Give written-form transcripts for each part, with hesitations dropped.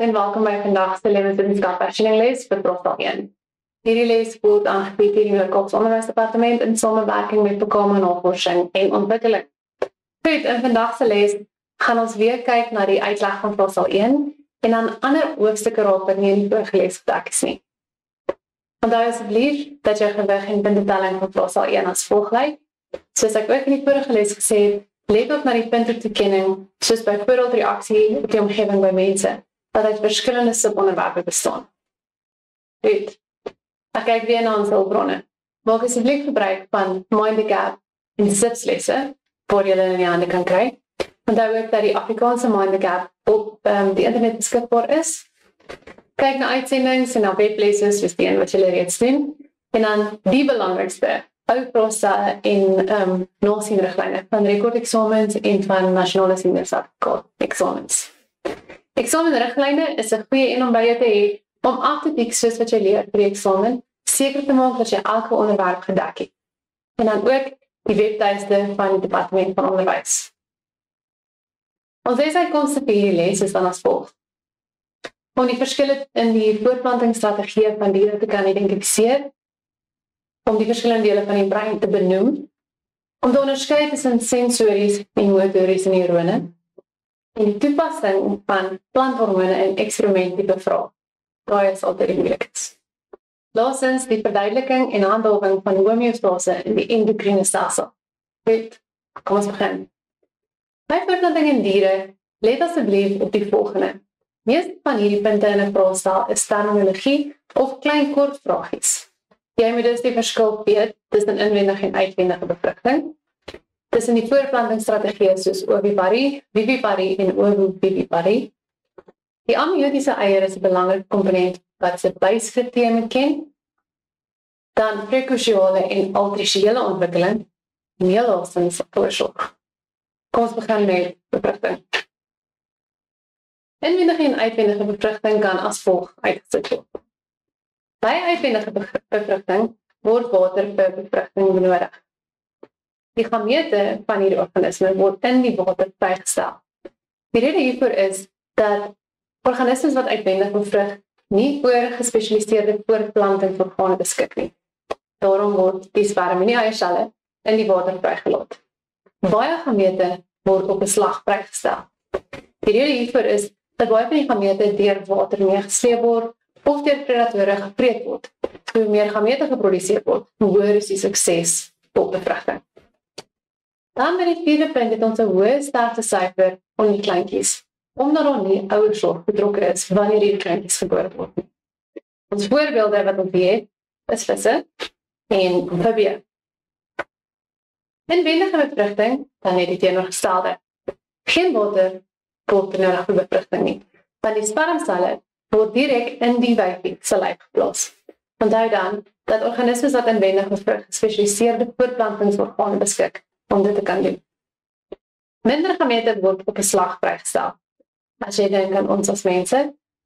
en welkom by vandag se lewenswetenskap hersieningsles vir Prosta 1. Hierdie les word aangebied deur die Noord-Kaapse Onderwysdepartement in samewerking met Bekwame Navorsing en Ontwikkeling. Goed, in vandag se les gaan ons weer kyk na die uitleg van Prosta 1 en dan ander hoofstukke raak wat nie in die vorige les gedek is nie. Onthou asseblief dat jou gewig en puntetelling van Prosta 1 as volg lyk. Soos ek ook in die vorige les gesê het, let op na die puntoetoekenning, soos byvoorbeeld reaksie op die omgewing by mense, wat uit verskillende subonderwerpe bestaan. Goed, ek kyk weer na ons hulpbronne. Maak asseblief gebruik van Mind the Gap en SIPS-lesse, waar jy hulle in die hande kan kry. Onthou ook dat die Afrikaanse Mind the Gap op die internet beskikbaar is. Kyk na uitsendings en na weblesse, soos die een wat jy reeds doen. En dan die belangrikste, ou Prosta en nasienriglyne van rekordeksamens en van nasionale seniorsertifikaat eksamens. Eksamenriglyne is 'n goeie een om by jou te hê om af te dik soos wat jy leer vir die eksamen, seker te maak dat jy elke onderwerp gedek het. En dan ook die webtuiste van die Departement van Onderwys. Ons lesuitkomste vir hierdie les is dan as volg. Om die verskille in die voortplantingsstrategie van diere te kan identifiseer, om die verskillende dele van die brein te benoem, om te onderskei tussen sensories en motoriese neurone, en die toepassing van planthormone in eksperimenttipe vrae. Daai is altyd die moeilikheid. Laastens die verduideliking en handhawing van homeostase in die endokriene stelsel. Goed, kom ons begin. By voortplanting in diere, let asseblief op die volgende. Meeste van hierdie punte in 'n vraestel is terminologie of klein kort vragies. Jy moet dus die verskil weet tussen inwendige en uitwendige bevrugting, tussen die voortplantingsstrategieë soos oviparie, viviparie en ovoviviparie. Die amniotiese eier is 'n belangrike komponent wat se byskripteë moet ken. Dan prekosiale en altriciële ontwikkeling, neelaastens voorsorg. Kom ons begin met bevrugting. Inwendige en uitwendige bevrugting kan as volg uitgesit word. By uitwendige bevrugting word water vir bevrugting benodig. Die gamete van hierdie organisme word in die water vrygestel. Die rede hiervoor is dat organismes wat uitwendig bevrug nie oor gespesialiseerde voortplantingsorgane beskik nie. Daarom word die sperma en die eierselle in die water vrygelaat. Baie gamete word op beslag vrygestel. Die rede hiervoor is dat baie van die gamete deur water meegesleep word of deur predatore gevreet word. Hoe meer gamete geproduseer word, hoe hoër is die sukses tot bevrugting. Dan by die vierde punt het ons 'n hoë sterftesyfer onder die kleintjies, omdat daar nie ouersorg betrokke is wanneer die kleintjies gebore word. Ons voorbeelde wat ons weet is visse en amfibieë. Inwendige bevrugting, dan het die teenoorgestelde. Geen water word benodig vir bevrugting nie, want die spermselle word direk in die wyfie se lyf geplaas. Onthou dan dat organismes wat inwendig bevrug gespesialiseerde voortplantingsorgane beskik om dit te kan doen. Minder gamete word op beslag vrygestel. As jy dink aan ons as mense,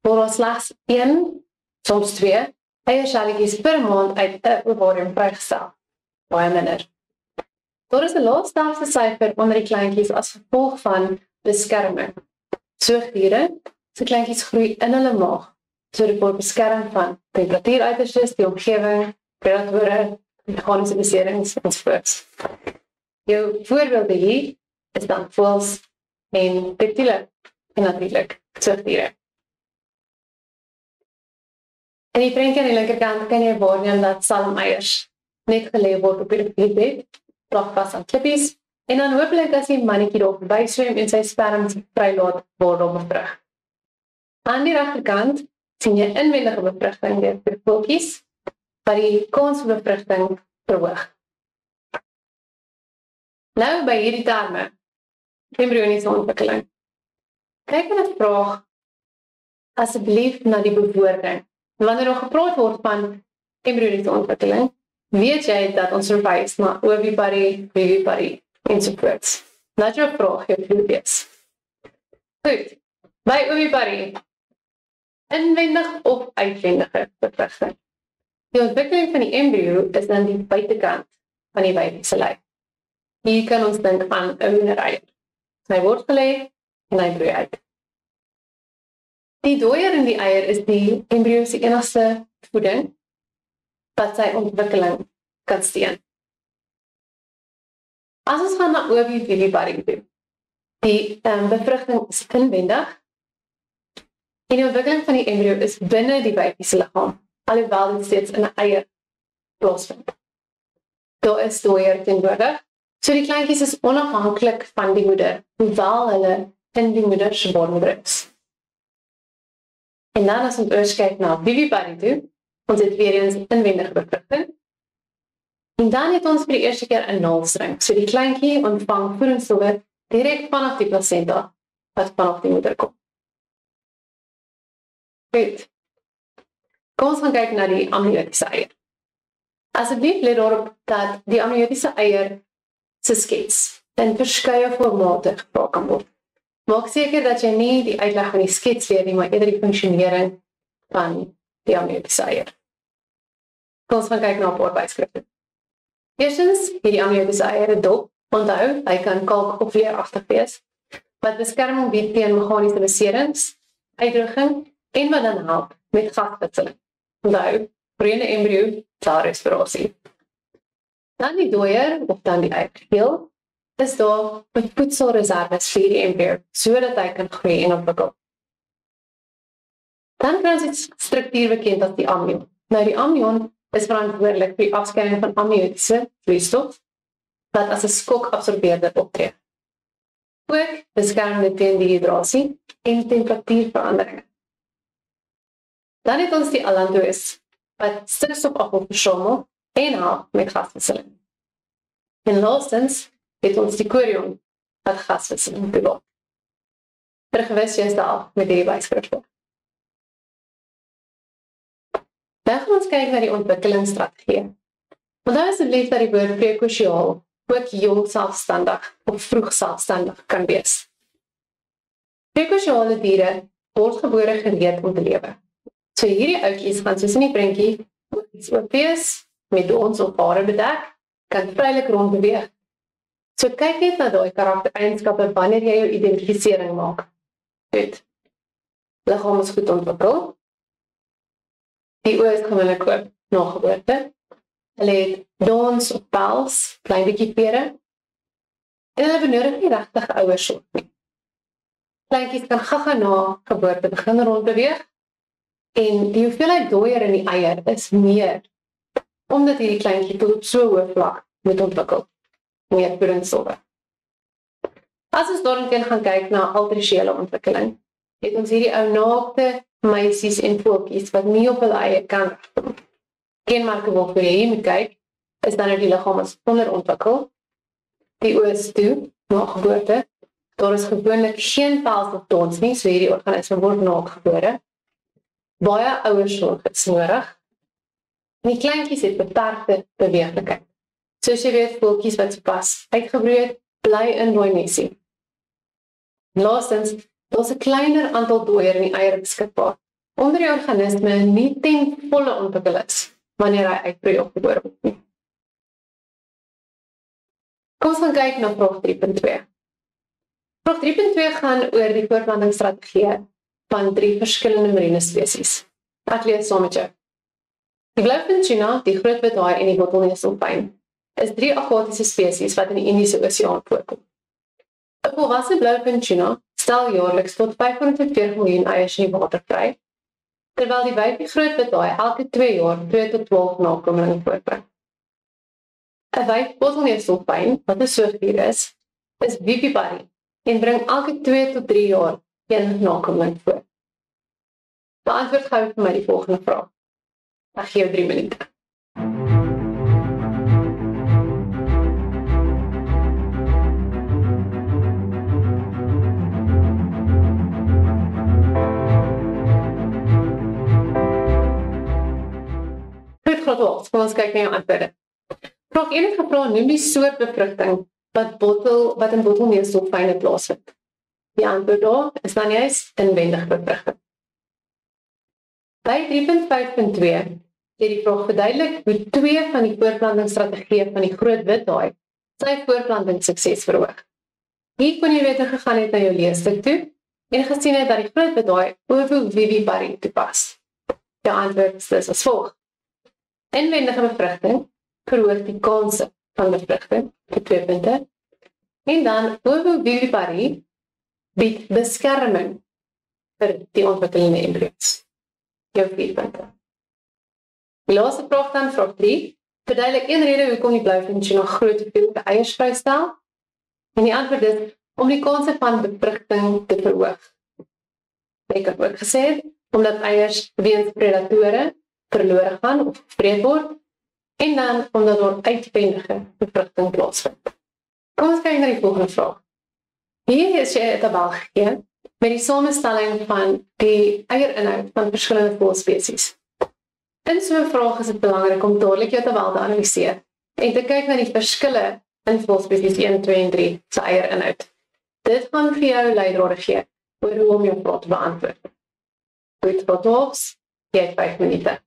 word ons slegs 1, soms 2, eierselletjies per maand uit 'n ovarium vrygestel. Baie minder. Daar is 'n lae sterftesyfer onder die kleintjies as gevolg van beskerming. Soogdiere se kleintjies groei in hulle maag, so dit word beskerm van temperatuuruiterste, die omgewing, predatore, meganiese beserings ensovoorts. Jou voorbeelde hier is dan voëls en reptiele en natuurlik soogdiere. In die prentjie aan die linkerkant kan jy waarneem dat salmeiers net gelê word op die bed, plak vas aan klippies, en dan hopelik as die mannetjie daar verby swem en sy sperma vrylaat word om bevrug. Aan die regterkant sien jy inwendige bevrugting deur voeltjies, wat die kans vir bevrugting verhoog. Nou by hierdie terme, embrioniese ontwikkeling. Kyk in 'n vraag asseblief na die bewoording. Wanneer daar gepraat word van embrioniese ontwikkeling, weet jy dat ons verwys na oviparie, viviparie ensovoorts. Laat jou vraag jou clue wees. Goed, by oviparie, inwendig of uitwendige bevrugting. Die ontwikkeling van die embrio is dan die buitekant van die wyfie se lyf. Hier kan ons dink aan 'n hoendereier. Hy word gelê en hy broei uit. Die dooier in die eier is die embrio se enigste voeding wat sy ontwikkeling kan steun. As ons gaan na oviviviparing toe, die bevrugting is inwendig en die ontwikkeling van die embrio is binne die baby se liggaam, alhoewel dit steeds in 'n eier plaasvind. Daar is dooier teenwoordig, so die kleintjies is onafhanklik van die moeder, hoewel hulle in die moeder se baarmoeder is. En dan as ons kyk na viviparing toe, ons het weer eens inwendige bevrugting. En dan het ons vir die eerste keer 'n naalstring, so die kleintjie ontvang voedingsstowwe direk vanaf die placenta, wat vanaf die moeder kom. Goed. Kom ons gaan kyk na die amniotiese eier. Asseblief let daarop dat die amniotiese eier se skets in verskeie formate gevra kan word. Maak seker dat jy nie die uitleg van die skets leer nie, maar eerder die funksionering van die amniotiese eier. Kom ons gaan kyk na 'n paar byskrifte. Eerstens, hierdie amniotiese eier 'n dop. Onthou, hy kan kalk of leeragtig wees, wat beskerming bied teen meganiese beserings, uitdroging en wat dan help met gaswitseling. Onthou, vir 'n embrio, daar respirasie. Dan die dooier of dan die eiergeel is daar met voedselreserwes vir die embrio, sodat hy kan groei en ontwikkel. Dan kry ons die struktuur bekend as die amnion. Nou die amnion is verantwoordelik vir die afskeiding van amniotiese vloeistof, wat as 'n skokabsorbeerder optree. Ook beskerm dit teen dehydrasie en temperatuurveranderinge. Dan het ons die allantoïs, wat stikstofafval versamel en help met gaswisseling. En laastens het ons die chorion, wat gaswisseling toelaat. Vergewis jy daar met hierdie byskrifte. Dan gaan ons kyk na die ontwikkelingsstrategie. Onthou asseblief dat die woord prekosiaal ook jong selfstandig of vroeg selfstandig kan wees. Prekosiale diere word gebore gereed om te lewe. So hierdie ouetjies gaan soos in die prentjie iets oop wees, met ons of hare bedek, kan vrylik rondbeweeg. So kyk net na daai karaktereienskappe wanneer jy jou identifisering maak. Goed. Liggaam is goed ontwikkel. Die oë is gewoonlik oop na geboorte. Hulle het dons of pels, klein bietjie pere. En hulle benodig nie regtig ouers sorg nie. Kleintjies kan gaga na geboorte begin rondbeweeg. En die hoeveelheid dooier in die eier is meer, omdat hierdie kleintjie tot so hoë vlak moet ontwikkel, meer voedingsstowwe. As ons daarin gaan kyk na altriciële ontwikkeling, het ons hierdie ou naakte meisies en voeltjies wat nie op hulle eie kan regkom. Kenmerke waarvoor jy hier moet kyk, is dan die liggaam is onderontwikkel, die oë is toe, na geboorte, daar is gewoonlik geen pels of dons nie, so hierdie organisme word naak gebore. Baie ouersorg is nodig. Die kleintjies het beperkte beweeglikheid. Soos jy weet, voeltjies wat sopas uitgebroei het, bly in daai nesie. Laastens, daar's 'n kleiner aantal dooier in die eier beskikbaar, onder die organisme nie ten volle ontwikkel is, wanneer hy uitbroei of gebore word nie. Kom ons gaan kyk na vraag 3.2. Vraag 3.2 gaan oor die voortplantingsstrategie van 3 verskillende marine spesies. Ek lees saam met jou. Die blauwvin tuna, die groot withaai en die bottelneusdolfyn is 3 akwatiese spesies wat in die Indiese Oseaan voorkom. 'n Volwasse blauwvin tuna stel jaarliks tot 540 miljoen eiers in die water vry, terwyl die wyfie groot withaai elke 2 jaar 2 tot 12 nakomelinge voortbring. 'n Wyf bottelneusdolfyn, wat 'n soogdier is vivipari en bring elke 2 tot 3 jaar 1 nakomeling voor. Beantwoord gou vir my die volgende vraag. Ek gee jou 3 minute. Goed, kom ons kyk na jou antwoorde. Vraag 1 het gevra, noem die soort bevrugting wat in bottelneusdolfyne plaasvind. Die antwoord daar is dan juist inwendige bevrugting. By 3.5.2 het die vraag verduidelik hoe 2 van die voortplantingsstrategieë van die groot withaai sy voortplanting sukses verhoog. Hier kon jy weer gegaan het na jou leesstuk toe en gesien het dat die groot bedaai ovoviviparie toepas. Die antwoord is dus as volg. Inwendige bevrugting verhoog die kanse van bevrugting, die 2 punte, en dan ovoviviparie bied beskerming vir die ontwikkelende embryo's, jou 4 punte. Die laaste vraag dan, vraag 3, verduidelik een rede hoekom die blouvinkie nog groot hoeveelhede eiers vrystel, en die antwoord is, om die kanse van bevrugting te verhoog. Ek het ook gesê, omdat eiers weens predatore verlore gaan of gevreet word, en dan omdat daar uitwendige bevrugting plaasvind. Kom ons kyk na die volgende vraag. Hier is jy 'n tabel gegee met die samestelling van die eierinhoud van verskillende voëlspesies. In so 'n vraag is dit belangrik om dadelik jou tabel te analiseer en te kyk na die verskille in voëlspesies 1, 2 en 3 se eierinhoud. Dit gaan vir jou leidrade gee oor hoe om jou vraag te beantwoord. Goed, tot ons, jy het 5 minute.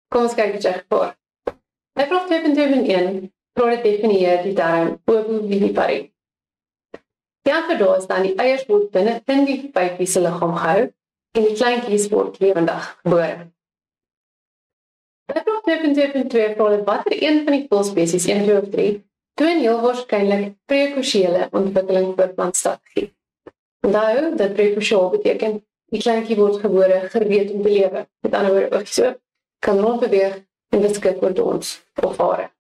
Kom ons kyk wat jy gevaar. By vraag 2.1 praat dit definieer die term ovoviviparie. Die antwoord daar is dan die eiers word binne in die vyfie se liggaam gehou en die kleintjies word lewendig gebore. By vraag 2.2 praat dit watter een van die voëlspesies 1, 2 of 3 toon heel waarskynlik prekosiale ontwikkeling voortplantstrategie. Onthou dat prekosiaal beteken die kleintjie word gebore gereed om te lewe. Met ander woorde, oogies oop, kan rondbeweeg en beskik oor dons of hare.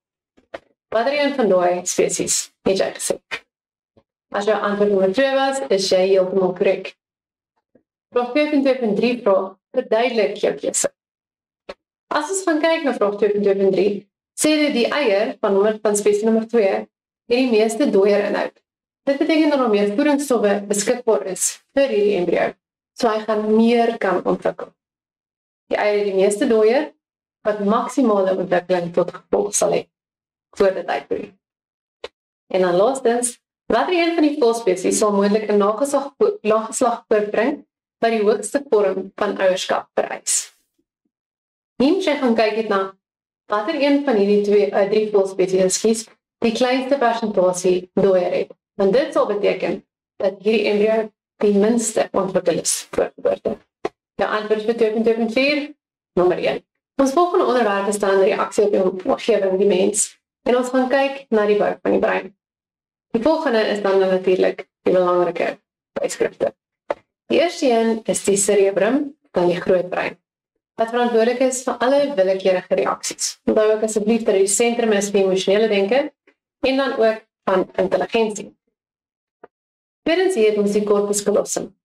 Watter een van daai spesies het jy gesê? As jou antwoord nommer 2 was, is jy heeltemal korrek. Vraag 2.2.3 vraag, verduidelik jou keuse. As ons gaan kyk na vraag 2.2.3, sê dit die eier van spesie nommer 2 het die meeste dooierinhoud. Dit beteken dat er meer voedingsstowwe beskikbaar is vir hierdie embryo, so hy gaan meer kan ontwikkel. Die eier het die meeste dooier, wat maksimale ontwikkeling tot gevolg sal hê voor dit uitbroei. En dan laastens, watter een van die voëlspesies sal moontlik 'n nageslag voortbring wat die hoogste vorm van ouerskap vereis? Hier moet jy gaan kyk het na watter een van hierdie 3 voëlspesies die kleinste persentasie dooier het. Want dit sal beteken dat hierdie embryo die minste ontwikkel is voor geboorte. Jou antwoord vir 2.2.4, nommer 1. Ons volgende onderwerp is dan reaksie op die omgewing, die mens. En ons gaan kyk na die bou van die brein. Die volgende is dan natuurlik die belangrike byskrifte. Die eerste een is die cerebrum, dan die groot brein, wat verantwoordelik is vir alle willekeurige reaksies. Onthou ook asseblief dat die sentrum is vir emosionele denke en dan ook van intelligensie. Tweedens het ons die corpus callosum.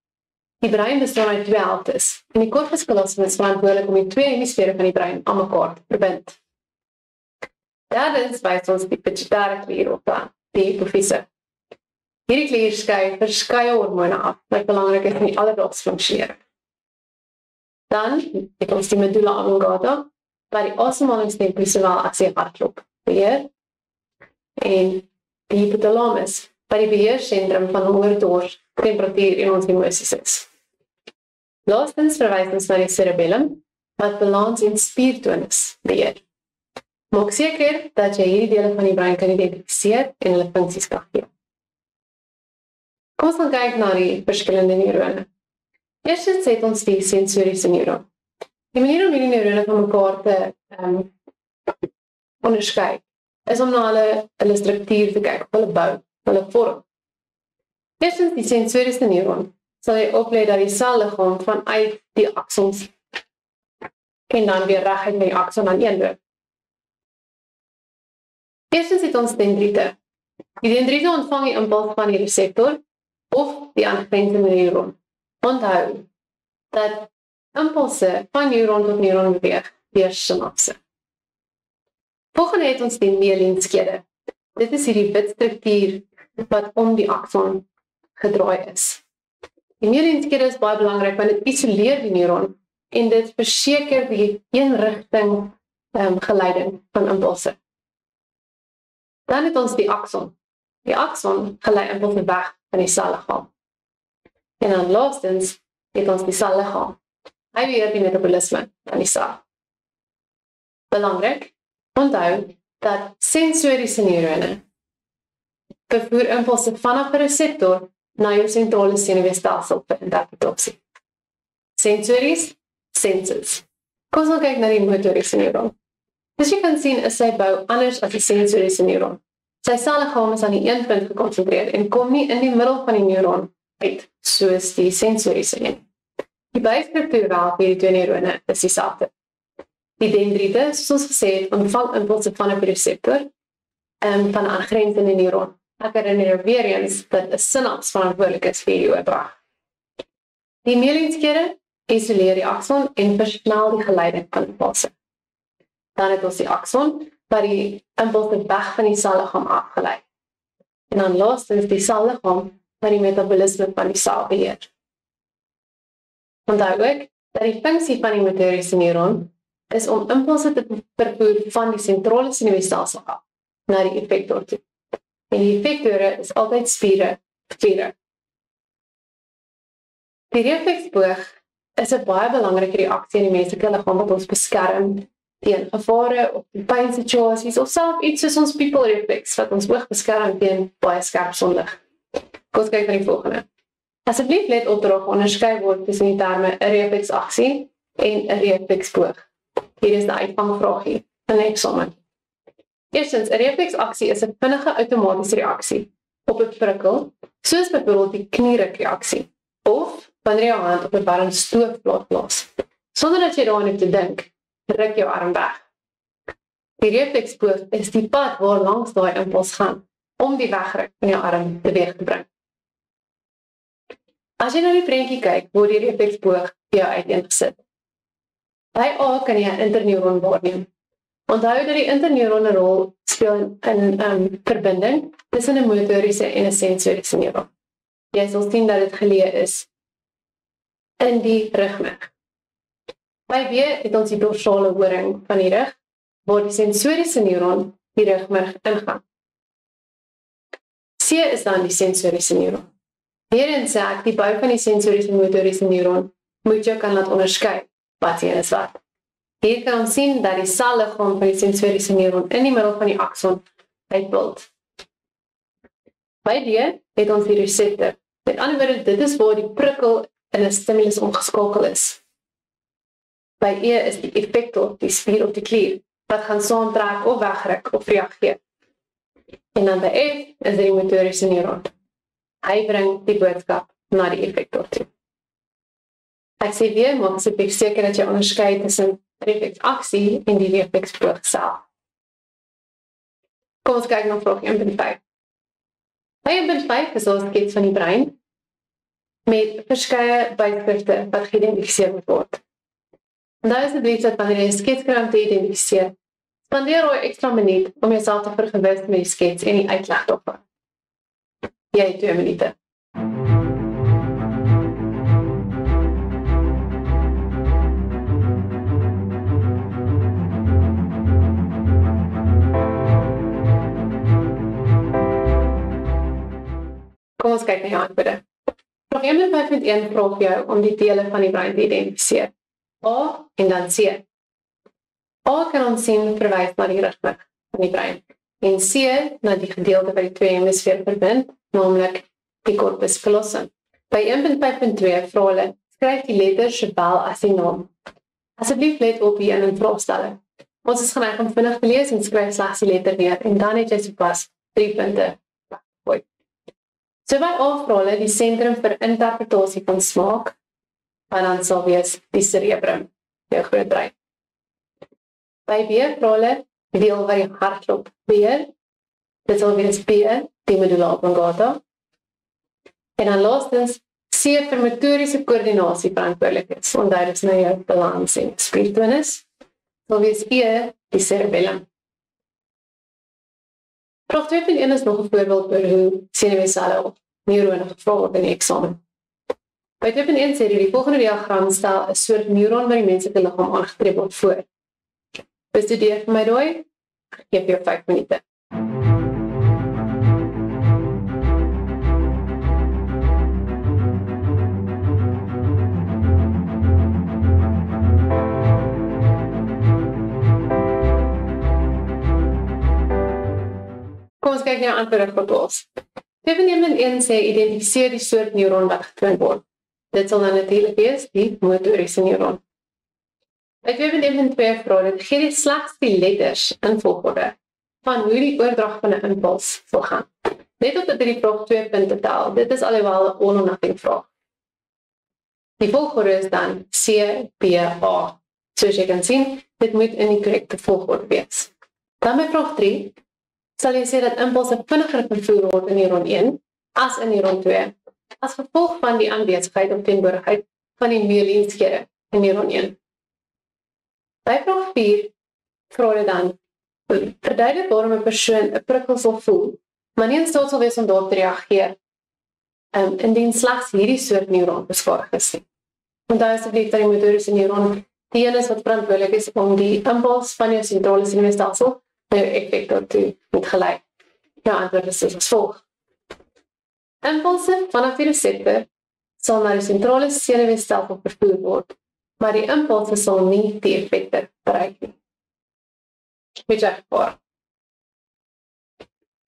Die brein bestaan uit 2 helftes en die corpus callosum is verantwoordelik om die 2 hemisfere van die brein aan mekaar te verbind. Derdens wys ons die pituitary klier op die hypofise. Hierdie klier skei verskeie hormone af wat belangrik is in die alledaagse funksionering. Dan het ons die medulla oblongata wat die asemhalingstempo sowel as die hartklop beheer en die hypothalamus wat die beheersentrum van honger, dors, temperatuur en ons emosies is. Laastens verwys ons na die cerebellum wat balans en spiertonus beheer. Maak seker dat jy hierdie dele van die brein kan identifiseer en hulle funksies kan gee. Kom ons gaan kyk na die verskillende neurone. Eerstens het ons die sensoriese neuron. Die manier om hierdie neurone van mekaar te onderskei is om na hulle struktuur te kyk, hulle bou, hulle vorm. Eerstens die sensoriese neuron sal jy oplet dat die selliggaam vanuit die aksons en dan weer reguit met die akson aan een loop. Eerstens het ons dendriete. Die dendriete ontvang die impuls van die reseptor of die aangrensende neuron. Onthou dat impulse van neuron tot neuron beweeg deur synapse. Volgende het ons die myelienskede. Dit is hierdie wit struktuur wat om die akson gedraai is. Die myelienskede is baie belangrik want dit isoleer die neuron en dit verseker die eenrigting geleiding van impulse. Dan het ons die akson. Die akson gelei impulse weg van die selliggaam. En dan laastens het ons die selliggaam. Hy beheer die metabolisme van die sel. Belangrik, onthou dat sensoriese neurone vervoer impulse vanaf 'n reseptor na jou sentrale senuweestelsel vir interpretasie. Sensories, senses. Kom ons kyk na die motoriese neuron. Dus jy kan sien is sy bou anders as die sensoriese neuron. Sy selliggaam is aan die een punt gekonsentreer en kom nie in die middel van die neuron uit, soos die sensoriese een. Die bystruktuur van hierdie twee neurone is dieselfde. Die dendriete, soos ons gesê het, ontvang impulse van 'n reseptor van 'n aangrensende neuron. Ek herinner weer eens dat 'n sinaps verantwoordelik is vir die oordrag. Die mielinskede isoleer die akson en versnel die geleiding van impulse. Dan het ons die akson wat die impulse weg van die selliggaam afgelei. En dan laastens die selliggaam wat die metabolisme van die sel beheer. Onthou ook dat die funksie van die motoriese neuron is om impulse te vervoer van die sentrale senuweestelsel af na die effektor toe. En die effektore is altyd spiere. Die refleksboog is 'n baie belangrike reaksie in die menslike liggaam wat ons beskerm teen gevare of pynsituasies of self iets soos ons people reflex wat ons oog beskerm teen baie skerp sonlig. Kom ons kyk na die volgende. Asseblief let op dat daar onderskei word tussen die terme 'n refleksaksie en 'n refleksboog. Hier is die uitvangvraagie van die eksamen. Eerstens, 'n refleksaksie is 'n vinnige outomatiese reaksie op 'n prikkel, soos byvoorbeeld die knierukreaksie, of wanneer jou hand op 'n warm stoofplaat plaas. Sonder dat jy daaraan hoef te dink, ruk jou arm weg. Die refleksboog is die pad waar langs daai impuls gaan om die wegruk van jou arm teweeg te bring. As jy na die prentjie kyk, word die refleksboog vir jou uiteengesit. By A kan jy 'n interneuron waarneem. Onthou dat die interneuron 'n rol speel in verbinding tussen 'n motoriese en 'n sensoriese neuron. Jy sal sien dat dit geleë is in die rugmerg. By B het ons die dorsale horing van die rug, waar die sensoriese neuron die rugmerg ingaan. C is dan die sensoriese neuron. Hierin sê ek, die bou van die sensoriese motoriese neuron moet jou kan laat onderskei wat een is wat. Hier kan ons sien dat die selliggaam van die sensoriese neuron in die middel van die akson uitbult. By D het ons die reseptor. Met ander woorde, dit is waar die prikkel in 'n stimulus omgeskakel is. By E is die effektor, die spier of die klier, wat gaan saamtrek of wegruk of reageer. En dan by F is die motoriese neuron. Hy bring die boodskap na die effektor toe. Ek sê weer, maak asseblief seker dat jy onderskei tussen refleksaksie en die refleksboog self. Kom ons kyk na vraag 1.5. By 1.5 is ons skets van die brein met verskeie byskrifte wat geïdentifiseer moet word. En daar is asseblief dat wanneer jy 'n skets kry om te identifiseer, spandeer daai ekstra minuut om jouself te vergewis met die skets en die uitleg daarvan. Jy het 2 minute. Kom ons kyk na jou antwoorde. Vraag 1.5.1 vra jou om die dele van die brein te identifiseer. A en dan C. A kan ons sien verwys na die rugmerg van die brein. En C na die gedeelte wat die twee hemisfere verbind, naamlik die corpus callosum. By 1.5.2 vra hulle, skryf die letters sowel as die naam. Asseblief let op hier in 'n vraagstelling. Ons is geneig om vinnig te lees en skryf slegs die letter neer en dan het jy sopas 3 punte. So by A vra hulle die sentrum vir interpretasie van smaak, wat dan sal wees die cerebrum, jou groot brein. By B vra hulle die deel waar die hartklop beheer, dit sal wees B, die medulla oblongata. En dan laastens, C vir motoriese koördinasie verantwoordelik is, onthou dit is nou jou balans en spiertonus, sal wees E, die cerebellum. Vraag 2.1 is nog 'n voorbeeld oor hoe senuweeselle of neurone gevra word in die eksamen. By 2.1 sê die volgende diagram stel 'n soort neuron wat die menslike liggaam aangetref word voor. Bestudeer vir my daai, gee jou 5 minute. ons kyk na antwoorde protocols. 2.1 sê identifiseer die soort neuron wat getoon word. Dit sal dan natuurlik wees die motoriese neuron. By 2.1 vra dit gee die slegs die letters in volgorde van hoe die oordrag van 'n impuls sal gaan. Let op dat die vraag 2 punte tel. Dit is alhoewel 'n all or nothing vraag. Die volgorde is dan C, B, A. Soos jy kan sien, dit moet in die korrekte volgorde wees. Dan by vraag 3 sal jy sê dat impulse vinniger vervoer word in neuron 1 as in neuron 2 as gevolg van die aanwesigheid of teenwoordigheid van die myelienskede in neuron 1. By vraag 4 vra dit dan verduidelik waarom 'n persoon 'n prikkel sal voel, maar nie in staat sal wees om daarop te reageer indien slegs hierdie soort neuron beskadig is nie. Onthou asseblief dat die motoriese neuron die een is wat verantwoordelik is om die impuls van jou sentrale senuweestelsel na jou effektor toe moet gelei. Jou antwoord is as volg. Impulse vanaf die reseptor sal na die sentrale senuweestelsel vervoer word, maar die impulse sal nie die effektor bereik nie.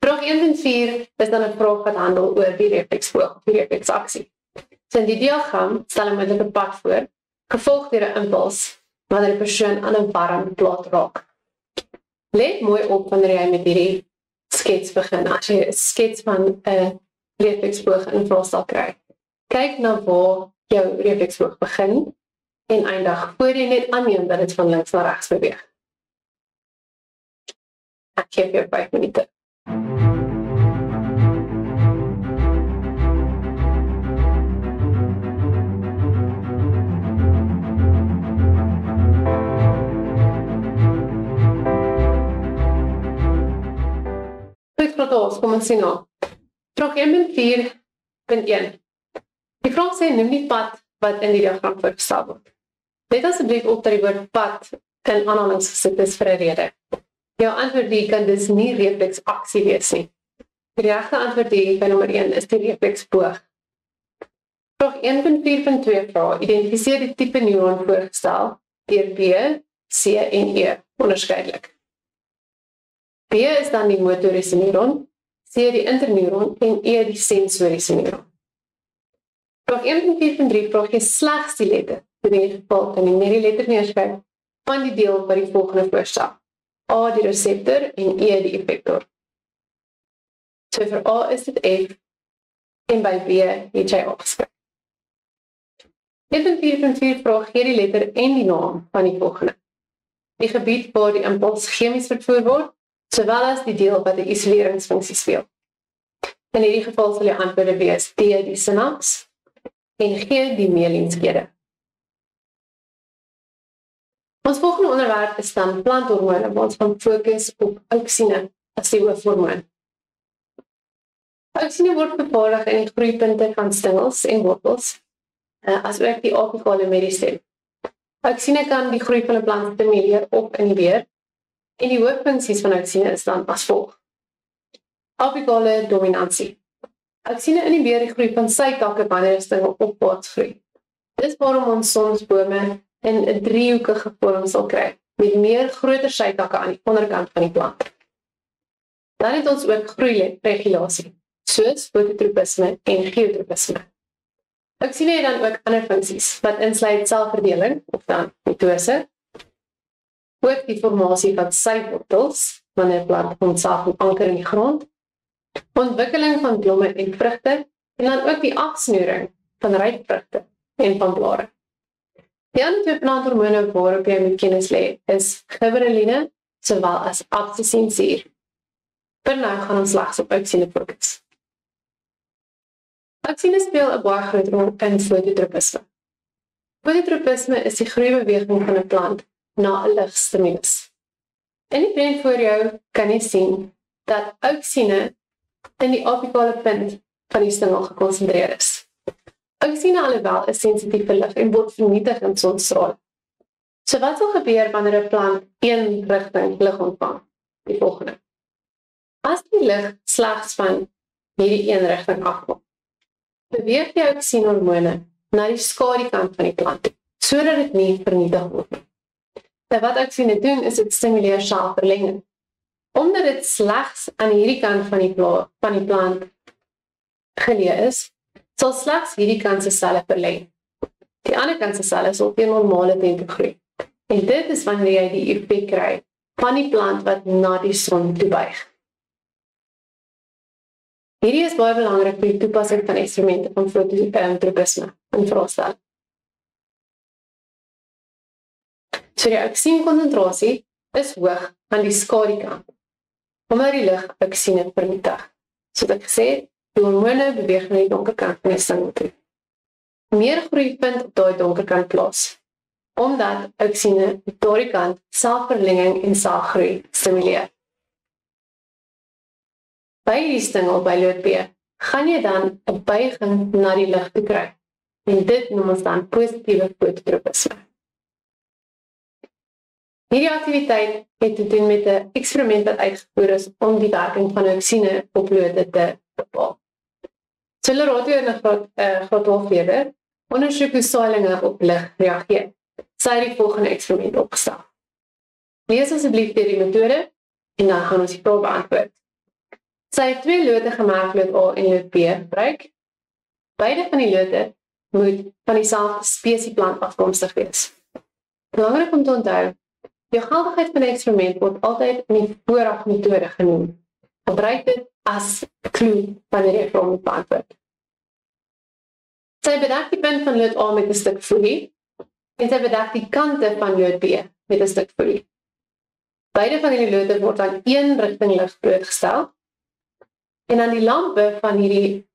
Vraag 1.4 is dan 'n vraag wat handel oor die refleksboog of die refleksaksie. So in die diagram stel 'n moontlike pad voor, gevolg deur 'n impuls wanneer 'n persoon aan 'n warm plaat raak. Let mooi op wanneer jy met hierdie skets begin. As jy 'n skets van 'n refleksboog in vraestel kry, kyk na waar jou refleksboog begin en eindig, voor jy net aanneem dat dit van links na regs beweeg. Ek gee jou 5 minute. Kom ons sien nou. Vraag 1.4.1. Die vraag sê noem die pad wat in die diagram voorgestel word. Let asseblief op dat die woord pad in aanhalings gesit is vir 'n rede. Jou antwoord die kan dus nie refleksaksie wees nie. Die regte antwoord die by nommer 1 is die refleksboog. Vraag 1.4.2 vra identifiseer die tipe neuron voorgestel deur B, C en E onderskeidelik. B is dan die motoriese neuron, C die interneuron en E die sensoriese neuron. Vraag 1.4.3 vraag jy slegs die letter, in die geval kan jy net die letter neerskryf van die deel wat die volgende voorstel. A die reseptor en E die effektor. So vir A is dit F en by B het jy opgeskryf. 1.4.4 vraag gee die letter en die naam van die volgende. Die gebied waar die impuls chemies vervoer word, sowel as die deel wat die isoleringsfunksie speel. In hierdie geval sal jou antwoorde wees D die sinaps en G die myelienskede. Ons volgende onderwerp is dan planthormone, waar ons gaan fokus op auksine as die hoofhormoon. Auksine word vervaardig in die groeipunte van stingels en wortels, as ook die apikale meristeme. Auksine kan die groei van 'n plant stimuleer of inhibeer, en die hooffunksies van auksine is dan as volg. Apikale dominansie. Auksine inhibeer die groei van sytakke wanneer 'n stingel opwaarts groei. Dis waarom ons soms bome in 'n driehoekige vorm sal kry, met meer groter sytakke aan die onderkant van die plant. Dan het ons ook groeiregulasie, soos fototropisme en geotropisme. Auksine het dan ook ander funksies, wat insluit selfverdeling, of dan mitose, ook die formasie van sywortels, wanneer 'n plant homself anker in die grond, ontwikkeling van blomme en vrugte, en dan ook die afsnoering van ryp vrugte en van blare. Die ander twee planthormone waarop jy moet kennis lê, is gibberelline, sowel as absisiensuur. Vir nou gaan ons slegs op auksine fokus. Auksine speel 'n baie groot rol in fototropisme. Fototropisme is die groeibeweging van 'n plant na 'n ligstimulus. In die prent voor jou kan jy sien dat auksine in die apikale punt van die stingel gekonsentreer is. Auksine alhoewel is sensitief vir lig en word vernietig in sonstraal. So wat sal gebeur wanneer 'n plant een rigting lig ontvang? Die volgende. As die lig slegs van hierdie een rigting afkom, beweeg die auksine-hormone na die skadukant van die plant, sodat dit nie vernietig word nie. Nou wat auksine doen is dit stimuleer selfverlenging. Omdat dit slegs aan hierdie kant van die plant geleë is, sal slegs hierdie kant se selle verleng. Die ander kant se selle sal op 'n normale tempo groei. En dit is wanneer jy die effek kry van die plant wat na die son toe buig. Hierdie is baie belangrik vir die toepassing van eksperimente van fototropisme in vraestelle. So die auksien-konsentrasie is hoog aan die skadukant, omdat die lig auksine vernietig. Soos ek gesê het, die hormone beweeg na die donkerkant van die son toe. Meer groei vind op daai donkerkant plaas, omdat auksine op daardie kant selfverlenging en selgroei stimuleer. By die stingel by lood B, gaan jy dan 'n buiging na die lig toe kry. En dit noem ons dan positiewe fototropisme. Hierdie aktiwiteit het te doen met 'n eksperiment wat uitgevoer is om die werking van auksine op lode te bepaal. So hulle raad jou in 'n graad 12 leerder ondersoek hoe saailinge op lig reageer. Sy het die volgende eksperiment opgestel. Lees asseblief deur die metode en dan gaan ons die vraag beantwoord. Sy het 2 lode gemerk, lood A en lood B gebruik. Beide van die lode moet van dieselfde spesieplant afkomstig wees. Belangrik om te onthou, jou geldigheid van die eksperiment word altyd in die vooraf metode genoem. Gebruik dit as klou wanneer jy vrae moet beantwoord. Sy bedek die punt van lood A met 'n stuk folie en sy bedek die kante van lood B met 'n stuk folie. Beide van die lode word aan een rigting lig blootgestel en aan die lampe van hierdie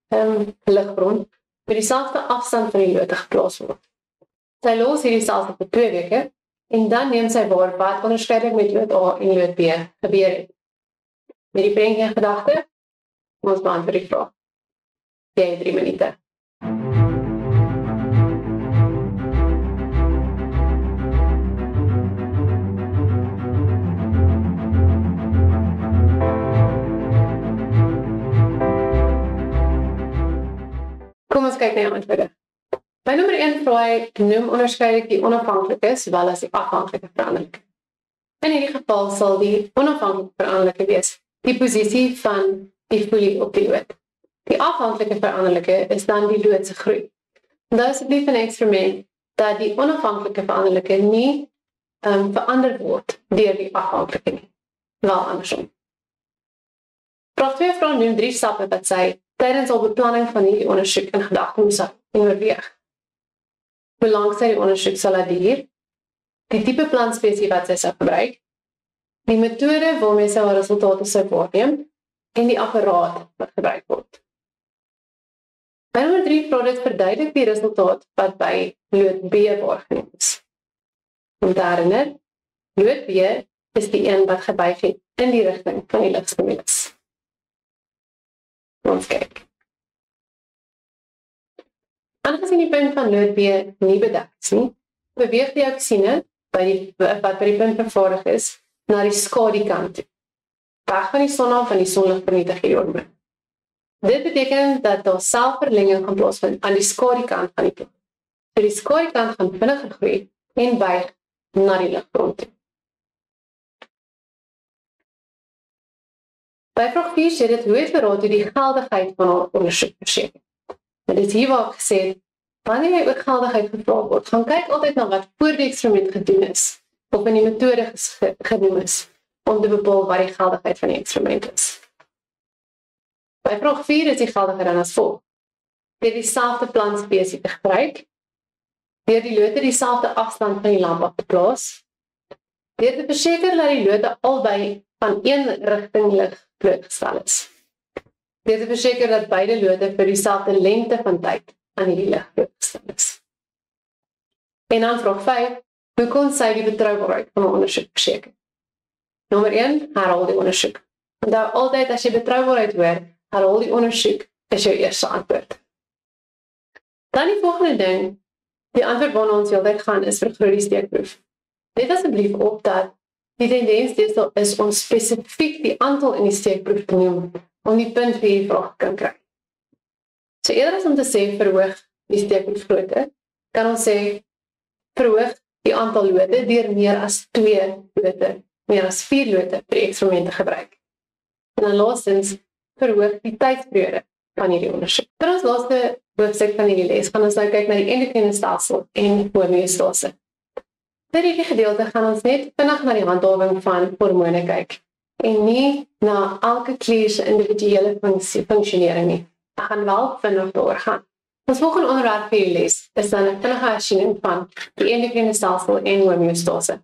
ligbron met dieselfde afstand van die lode geplaas word. Sy los hierdie selfs vir 2 weke en dan neem sy waar wat onderskeiding met lood A en lood B gebeur het. Met die prentjie in gedagte, ons beantwoord die vraag. Jy het 3 minute. Kom ons kyk na die antwoorde. By nommer 1 vra hy, noem onderskeidelik die onafhanklike sowel as die afhanklike veranderlike. In hierdie geval sal die onafhanklike veranderlike wees die posisie van die folie op die lood. Die afhanklike veranderlike is dan die lood se groei. Onthou asseblief in 'n eksperiment dat die onafhanklike veranderlike nie verander word deur die afhanklike nie. Wel andersom. Vraag 2 vra noem 3 stappe wat sy tydens al beplanning van hierdie ondersoek in gedagte moes hou en oorweeg. Hoe lank sy die ondersoek sal laat duur, die tipe plantspesie wat sy sal gebruik, die metode waarmee sy haar resultate sou waarneem en die apparaat wat gebruik word. By nommer 3 vra dit verduidelik die resultaat wat by lood B waargeneem is. Om te herinner, lood B is die een wat gebuig het in die rigting van die ligstimulus. Ons kyk. Aangesien die punt van lood B nie bedek is nie, beweeg die auksine wat by die punt vervaardig is, na die skadukant toe. Weg van die son af van die sonlig vernietig die hormone. Dit beteken dat daar selfverlenging gaan plaasvind aan die skadukant van die plant. So die skadukant gaan vinniger groei en buig na die ligbron toe. By vraag 4 sê dit hoe het verraad hoe die geldigheid van haar ondersoek verseker. Dit is hier waar ek gesê het, wanneer jy ook geldigheid gevra word, gaan kyk altyd na wat voor die eksperiment gedoen is, of in die metode genoem is, om te bepaal wat die geldigheid van die eksperiment is. By vraag 4 is die geldigheid dan as volg. Deur dieselfde plantspesie te gebruik, deur die lode dieselfde afstand van die lamp af te plaas, deur te verseker dat die lode albei van een rigting lig blootgestel is. Deur te verseker dat beide lode vir dieselfde lengte van tyd aan hierdie lig blootgestel is. En dan vraag 5, hoe kon sy die betroubaarheid van 'n ondersoek verseker? Nommer 1, herhaal die ondersoek. Onthou altyd as jy betroubaarheid hoor, herhaal die ondersoek is jou eerste antwoord. Dan die volgende ding, die antwoord waarna ons heeltyd gaan is vergroot die steekproef. Let asseblief op dat die tendens deesdae is om spesifiek die aantal in die steekproef te noem, om die punt vir die vraag te kan kry. So eerder as om te sê verhoog die steekproefgrootte, kan ons sê verhoog die aantal lode deur meer as 2 lode meer as 4 lote vir die eksperimente gebruik. En dan laastens verhoog die tydsperiode van hierdie ondersoek. Vir ons laaste hoofstuk van hierdie les gaan ons nou kyk na die endokrine stelsel en homeostase. Vir hierdie gedeelte gaan ons net vinnig na die handhawing van hormone kyk en nie na elke klier se individuele funksionering nie. Ek gaan wel vinnig daaroor gaan. Ons volgende onderwerp vir hierdie les is dan 'n vinnige hersiening van die endokrine stelsel en homeostase.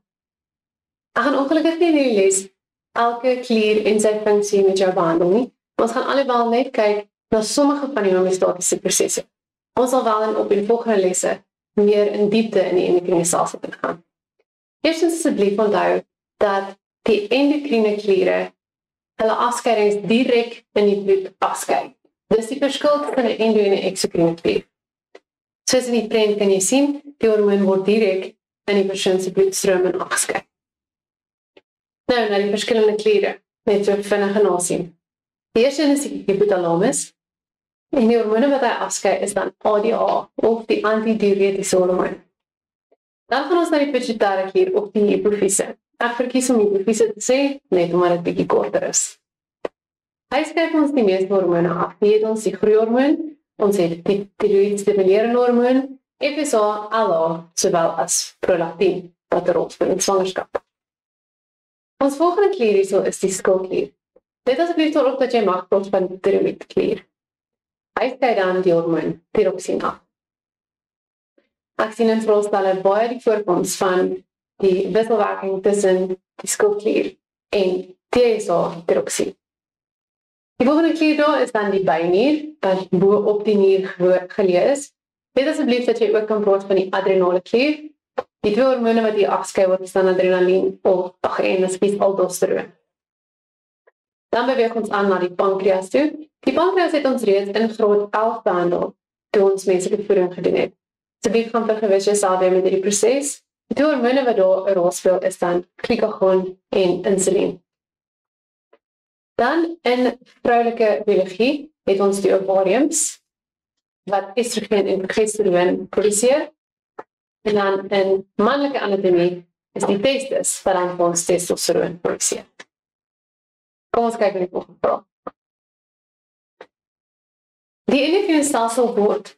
Ek gaan ongelukkig nie in hierdie les elke klier en sy funksie met jou behandel nie. Ons gaan alhoewel net kyk na sommige van die homeostatiese prosesse. Ons sal wel op die volgende lesse meer in diepte in die endokrine stelsel gaan. Eerstens asseblief onthou dat die endokrine kliere hulle afskeidings direk in die bloed afskei. Dis die verskil tussen 'n endo en 'n eksokrine klier. Soos in die prent kan jy sien, die hormoon word direk in die persoon se bloedstrome afgeskei. Nou, na die verskillende kliere, net so vinnige nasien. Die eerste is die hypothalamus, en die hormone wat hy afskei is dan ADH, of die antidiuretiese hormoon. Dan gaan ons na die pituitêre klier of die hypofise. Ek verkies om hypofise te sê, net omdat dit bietjie korter is. Hy skei ons die meeste hormone af. Hier het ons die groeihormoon, ons het die tiroïed-stimulerende hormoon, FSH, LH, sowel as prolaktin, wat 'n rol speel in swangerskap. Ons volgende klier hierso is die skildklier. Let asseblief daarop dat jy mag praat van die tiroïedklier. Hy skei dan die hormoon tiroksien af. Ek sien in vraestelle baie die voorkoms van die wisselwerking tussen die skildklier en TSH-tiroksien. Die volgende klier daar is dan die bynier, wat bo op die nier geleë is. Let asseblief dat jy ook kan praat van die adrenale klier. Die twee hormone wat hier afgeskei word is dan adrenalien en spesifiek aldosteroon. Dan beweeg ons aan na die pankreas toe. Die pankreas het ons reeds in graad 11 behandel toe ons menslike voeding gedoen het. Asseblief gaan vergewis jouself weer met hierdie proses. Die twee hormone wat daar 'n rol speel is dan glukagon en insulien. Dan in vroulike biologie het ons die ovariums wat estrogen en progesteroon produseer. En dan in manlike anatomie is die testis wat dan vir ons testosteroon produseer. Kom ons kyk na die volgende vraag. Die endokrine stelsel word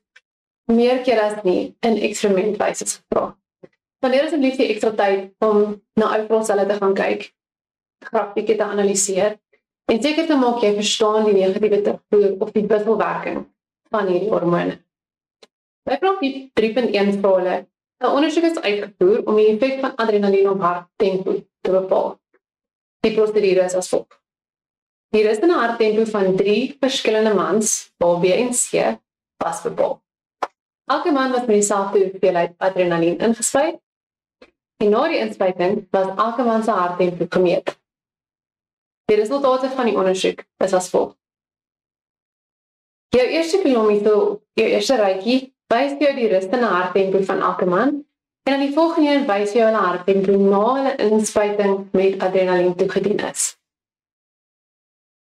meer keer as nie in eksperimentwyse gevra. Wanneer asseblief die ekstra tyd om na ou vraestelle te gaan kyk, grafieke te analiseer, en seker te maak jy verstaan die negatiewe terugvoer of die wisselwerking van hierdie hormone. By vraag 3.1 vra hulle, 'n ondersoek is uitgevoer om die effek van adrenalien op harttempo te bepaal. Die prosedure is as volg. Die rustende harttempo van 3 verskillende mans, A, B en C, was bepaal. Elke man was met dieselfde hoeveelheid adrenalien ingespuit, en na die inspuiting was elke man se harttempo gemeet. Die resultate van die ondersoek is as volg. Jou eerste kilometer, jou eerste rytjie, wys jou die rustende harttempo van elke man, en aan die volgende een wys jou hulle harttempo na hulle inspuiting met adrenalien toegedien is.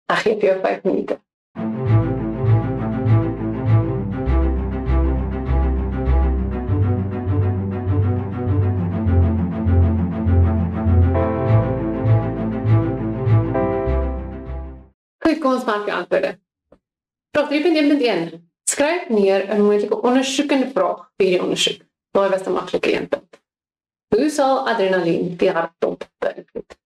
Ek gee vir jou 5 minute. Goed, kom ons maak die antwoorde. Vraag 3.1.1. Skryf neer 'n moontlike ondersoekende vraag vir die ondersoek. Daai was 'n maklike een punt. Hoe sal adrenalien die hartklop beïnvloed?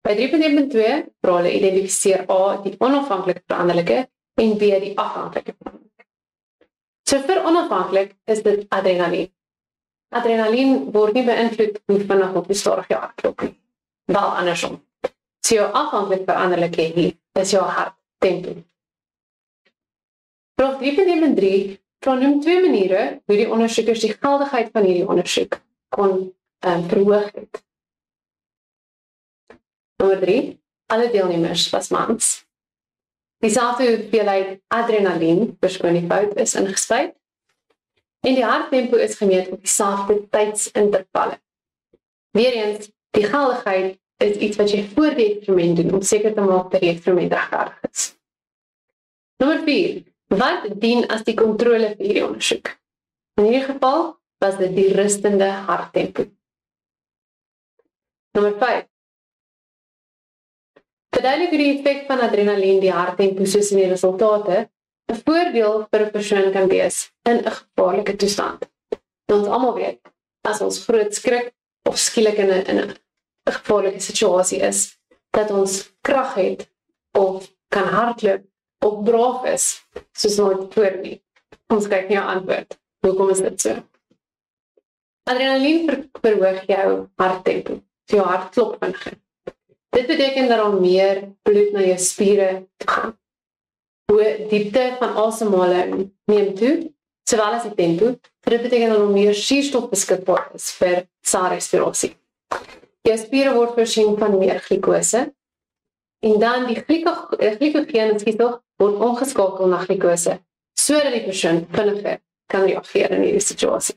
By 3.1.2 vra hulle identifiseer A die onafhanklike veranderlike en B die afhanklike veranderlike. So vir onafhanklik is dit adrenalien. Adrenalien word nie beïnvloed hoe vinnig of hoe stadig jou hartklop nie. Wel andersom. So jou afhanklik veranderlike hier is jou harttempo. Vraag 3.1.3 vra noem 2 maniere hoe die ondersoekers die geldigheid van hierdie ondersoek kon verhoog het. Nommer 3, alle deelnemers was mans. Dieselfde hoeveelheid adrenalien, verskoon die fout, is ingespuit. En die harttempo is gemeet op dieselfde tydsintervalle. Weereens, die geldigheid is iets wat jy voor die eksperiment doen, om seker te maak dat die eksperiment regverdig is. Nommer 4, wat dien as die kontrole vir hierdie ondersoek? In hierdie geval was dit die rustende harttempo. Nommer 5, Verduidelik hoe die effek van adrenalien die harttempo soos in die resultate 'n voordeel vir 'n persoon kan wees in 'n gevaarlike toestand. Ons almal weet, as ons groot skrik of skielik in 'n gevaarlike situasie is, dat ons krag het of kan hardloop of braaf is, soos nooit tevore nie. Ons kyk nie jou antwoord. Hoekom is dit so? Adrenalien verhoog jou harttempo, so jou hart klop vinniger. Dit beteken dat daar meer bloed na jou spiere toe gaan. Hoe diepte van asemhaling neem toe, sowel as die tempo, dit beteken dat daar meer suurstof beskikbaar is vir saarrespirasie. Jou spiere word voorsien van meer glikose, en dan die glikogeen word omgeskakel na glikose, sodat die persoon vinniger kan reageer in hierdie situasie.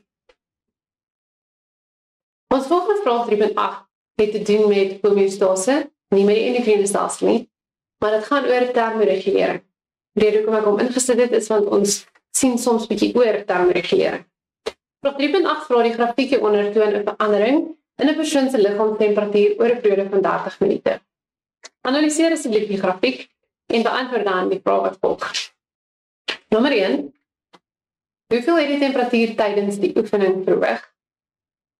Ons volgende vraag 3.8 het te doen met homeostase, nie met die endokriene stelsel nie, maar dit gaan oor termoregulering. Die rede hoekom ek hom ingesit het is want ons sien soms bietjie oor termoregulering. Vraag 3.8 vra die grafiek hieronder toon 'n verandering in 'n persoon se liggaamstemperatuur oor 'n periode van 30 minute. Analiseer asseblief die grafiek en beantwoord dan die vraag wat volg. Nommer 1. Hoeveel het die temperatuur tydens die oefening verhoog?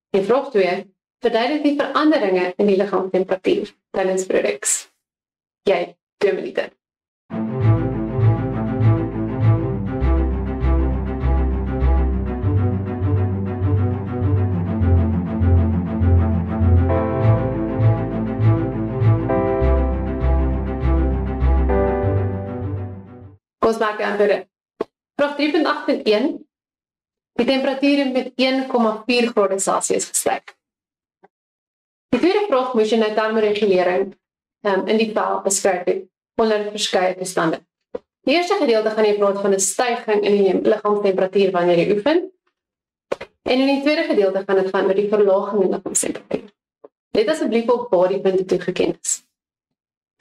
En vraag 2. Verduidelik die veranderinge in die liggaamstemperatuur tydens Pro-Rex. Jy, 2 minute. Ons maak die antwoorde. Vraag 3.8 en 1. Die temperatuur het met 1,4 grade Celsius gestyg. Die tweede vraag moes jy nou termoregulering in die vel beskryf het onder verskeie toestande. Die eerste gedeelte gaan jy praat van 'n styging in die liggaamstemperatuur wanneer jy oefen. En in die tweede gedeelte gaan dit gaan oor die verlaging in liggaamstemperatuur. Let asseblief op waar die punte toegeken is.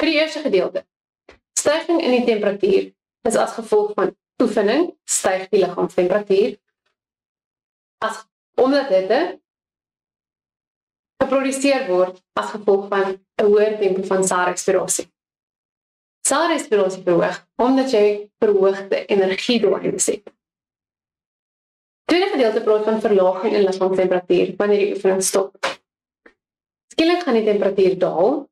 Vir die eerste gedeelte. Styging in die temperatuur is as gevolg van oefening styg die liggaamstemperatuur. Omdat hitte geproduseer word as gevolg van 'n hoër tempo van saarrespirasie. Saarrespirasie verhoog omdat jy verhoogde energiedoeleindes het. Tweede gedeelte praat van verlaging in liggaamstemperatuur wanneer die oefening stop. Skielik gaan die temperatuur daal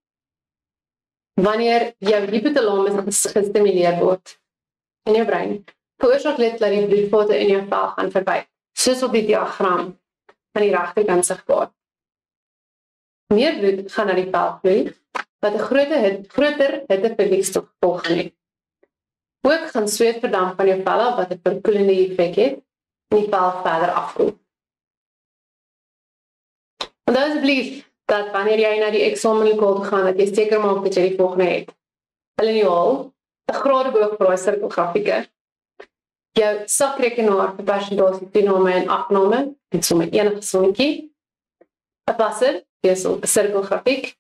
wanneer jou hypothalamus gestimuleer word in jou brein. Veroorsaak dit dat die bloedvate in jou vel gaan verby, soos op die diagram aan die regterkant sigbaar. Meer bloed gaan na die vel vloei, wat 'n groter hitteverlies tot gevolg het. Ook gaan sweet verdamp van jou vel af wat 'n verkoelende effek het en die vel verder afkoel. Onthou asseblief dat wanneer jy na die eksamenslokaal toe gaan, dat jy seker maak dat jy die volgende het. Hulle nie al 'n gradeboog vir daai sirkelgrafieke. Jou sakrekenaar vir persentasie toename en afname, en sommer enige sommetjie. 'n passer, dis 'n sirkelgrafiek.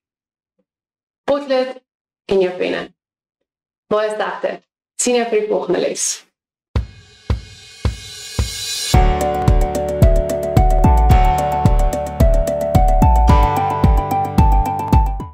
Potlood en jou penne. Baie sterkte. Sien jou vir die volgende les.